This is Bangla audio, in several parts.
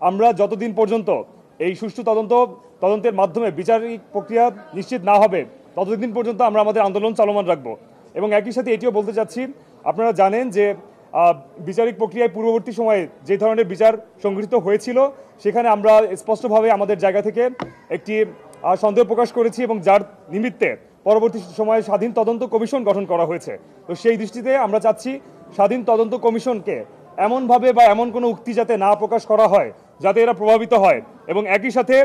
আমরা যতদিন পর্যন্ত এই সুষ্ঠু তদন্তের মাধ্যমে বিচারিক প্রক্রিয়া নিশ্চিত না হবে ততদিন পর্যন্ত আমরা আমাদের আন্দোলন চলমান রাখবো। এবং একই সাথে এটিও বলতে চাচ্ছি, আপনারা জানেন যে বিচারিক প্রক্রিয়ায় পূর্ববর্তী সময়ে যে ধরনের বিচার সংঘটিত হয়েছিল সেখানে আমরা স্পষ্টভাবে আমাদের জায়গা থেকে একটি সন্দেহ প্রকাশ করেছি এবং যার নিমিত্তে পরবর্তী সময়ে স্বাধীন তদন্ত কমিশন গঠন করা হয়েছে। তো সেই দৃষ্টিতে আমরা চাচ্ছি স্বাধীন তদন্ত কমিশনকে এমনভাবে বা এমন কোনো উক্তি যাতে না প্রকাশ করা হয় যাতে এরা প্রভাবিত হয়, এবং একই সাথে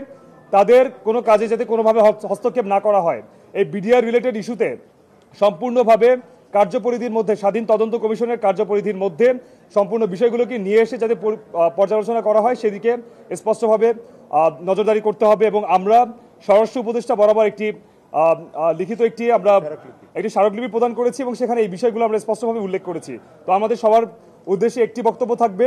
তাদের কোনো কাজে যাতে কোনোভাবে হস্তক্ষেপ না করা হয়। এই বিডিআর রিলেটেড ইস্যুতে সম্পূর্ণভাবে কার্যপরিধির মধ্যে স্বাধীন তদন্ত কমিশনের কার্যপরিধির মধ্যে সম্পূর্ণ বিষয়গুলোকে নিয়ে এসে যাতে পর্যালোচনা করা হয় সেদিকে স্পষ্টভাবে নজরদারি করতে হবে। এবং আমরা স্বরাষ্ট্র উপদেষ্টা বরাবর একটি লিখিত একটি স্মারকলিপি প্রদান করেছি এবং সেখানে এই বিষয়গুলো আমরা স্পষ্টভাবে উল্লেখ করেছি। তো আমাদের সবার উদ্দেশ্যে একটি বক্তব্য থাকবে,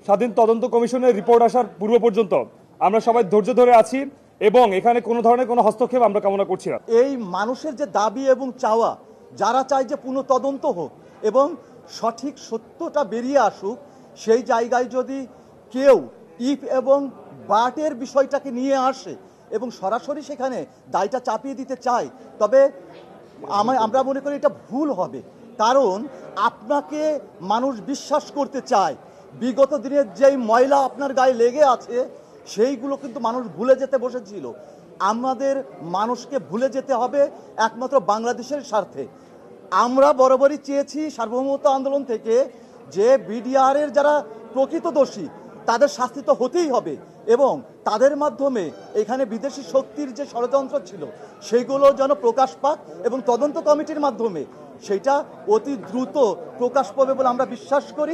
স্বাধীন তদন্ত কমিশনের রিপোর্ট আসার পূর্ব পর্যন্ত আমরা সবাই ধৈর্য ধরে আছি এবং এখানে কোনো ধরনের কোনো হস্তক্ষেপ আমরা কামনা করছি না। এই মানুষের যে দাবি এবং চাওয়া, যারা চায় যে পুনঃ তদন্ত হোক এবং সঠিক সত্যটা বেরিয়ে আসুক, সেই জায়গায় যদি কেউ ইফ এবং বাটের বিষয়টাকে নিয়ে আসে এবং সরাসরি সেখানে দায়টা চাপিয়ে দিতে চায়, তবে আমরা মনে করি এটা ভুল হবে। কারণ আপনাকে মানুষ বিশ্বাস করতে চায়, বিগত দিনের যেই ময়লা আপনার গায়ে লেগে আছে সেইগুলো কিন্তু মানুষ ভুলে যেতে বসেছিল। আমাদের মানুষকে ভুলে যেতে হবে একমাত্র বাংলাদেশের স্বার্থে। আমরা বরাবরই চেয়েছি সার্বভৌমত্ব আন্দোলন থেকে যে বিডিআরের যারা প্রকৃত দোষী তাদের শাস্তি তো হতেই হবে, এবং তাদের মাধ্যমে এখানে বিদেশি শক্তির যে ষড়যন্ত্র ছিল সেইগুলো যেন প্রকাশ পাক এবং তদন্ত কমিটির মাধ্যমে সেটা অতি দ্রুত প্রকাশ পাবে বলে আমরা বিশ্বাস করি।